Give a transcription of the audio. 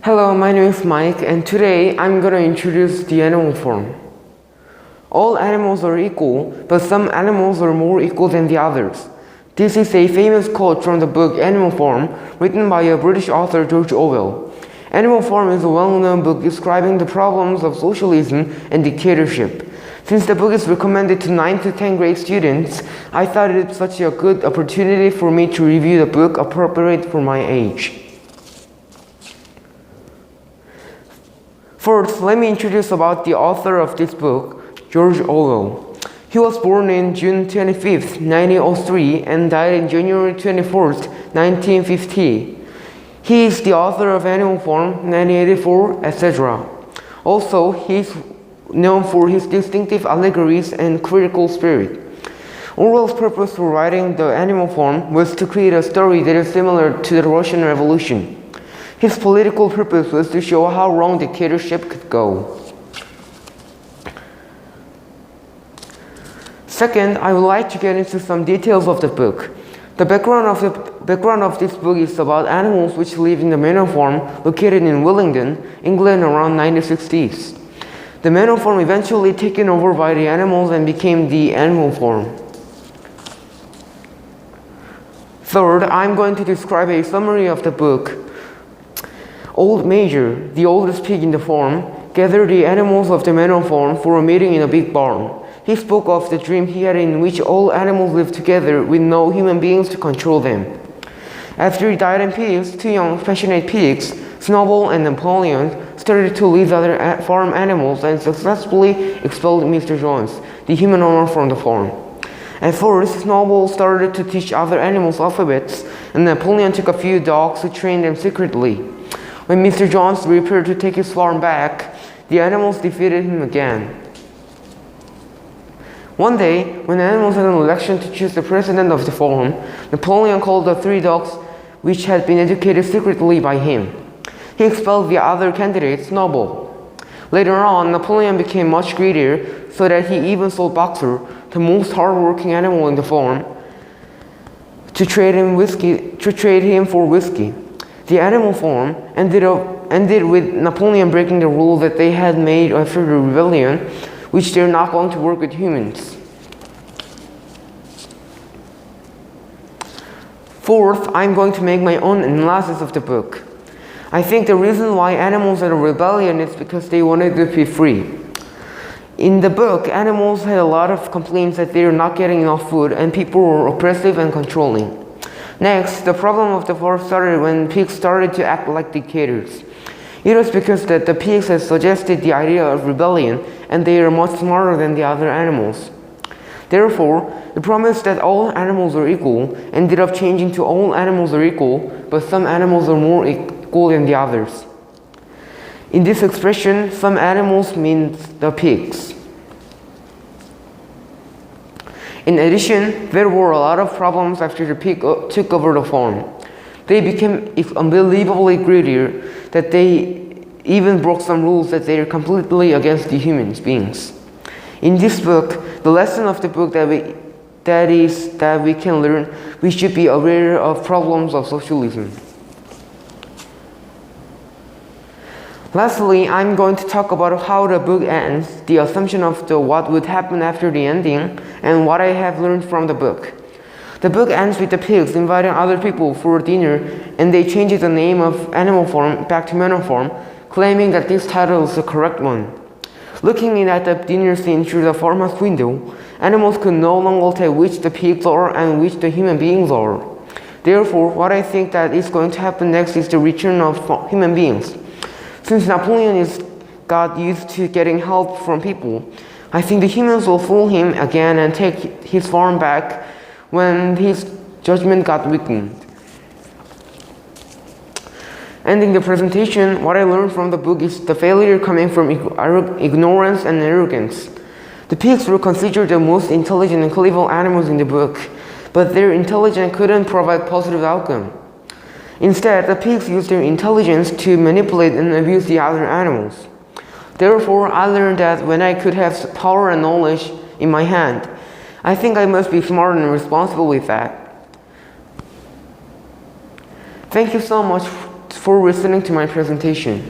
Hello, my name is Mike, and today I'm gonna introduce the animal form. All animals are equal, but some animals are more equal than the others. This is a famous quote from the book Animal Farm, written by a British author, George Orwell. Animal Farm is a well-known book describing the problems of socialism and dictatorship. Since the book is recommended to 9th to 10th grade students, I thought it was such a good opportunity for me to review the book appropriate for my age. First, let me introduce about the author of this book, George Orwell. He was born in June 25, 1903 and died in January 24, 1950. He is the author of Animal Farm, 1984, etc. Also, he is known for his distinctive allegories and critical spirit. Orwell's purpose for writing the Animal Farm was to create a story that is similar to the Russian Revolution. His political purpose was to show how wrong dictatorship could go. Second, I would like to get into some details of the book. The background of this book is about animals which live in the manor farm located in Willingdon, England around 1960s. The manor farm eventually taken over by the animals and became the animal farm. Third, I'm going to describe a summary of the book. Old Major, the oldest pig in the farm, gathered the animals of the manor farm for a meeting in a big barn. He spoke of the dream he had in which all animals lived together with no human beings to control them. After he died in peace, two young passionate pigs, Snowball and Napoleon, started to lead other farm animals and successfully expelled Mr. Jones, the human owner, from the farm. At first, Snowball started to teach other animals alphabets, and Napoleon took a few dogs to train them secretly. When Mr. Jones prepared to take his farm back, the animals defeated him again. One day, when the animals had an election to choose the president of the farm, Napoleon called the three dogs which had been educated secretly by him. He expelled the other candidate, Snowball. Later on, Napoleon became much greedier, so that he even sold Boxer, the most hard-working animal in the farm, to trade him for whiskey. The animal farm ended with Napoleon breaking the rule that they had made after the rebellion, which they're not going to work with humans. Fourth, I'm going to make my own analysis of the book. I think the reason why animals had a rebellion is because they wanted to be free. In the book, animals had a lot of complaints that they were not getting enough food and people were oppressive and controlling. Next, the problem of the farm started when pigs started to act like dictators. It was because that the pigs had suggested the idea of rebellion and they are much smarter than the other animals. Therefore, the promise that all animals are equal ended up changing to all animals are equal, but some animals are more equal than the others. In this expression, some animals means the pigs. In addition, there were a lot of problems after the pig took over the farm. They became unbelievably greedier that they even broke some rules that they are completely against the human beings. In this book, the lesson of the book that we can learn, we should be aware of problems of socialism. Lastly, I'm going to talk about how the book ends, the assumption of what would happen after the ending, and what I have learned from the book. The book ends with the pigs inviting other people for dinner, and they change the name of Animal Farm back to Manor Farm, claiming that this title is the correct one. Looking in at the dinner scene through the farmhouse window, animals could no longer tell which the pigs are and which the human beings are. Therefore, what I think that is going to happen next is the return of human beings. Since Napoleon got used to getting help from people, I think the humans will fool him again and take his farm back when his judgment got weakened. Ending the presentation, what I learned from the book is the failure coming from ignorance and arrogance. The pigs were considered the most intelligent and clever animals in the book, but their intelligence couldn't provide positive outcome. Instead, the pigs used their intelligence to manipulate and abuse the other animals. Therefore, I learned that when I could have power and knowledge in my hand, I think I must be smart and responsible with that. Thank you so much for listening to my presentation.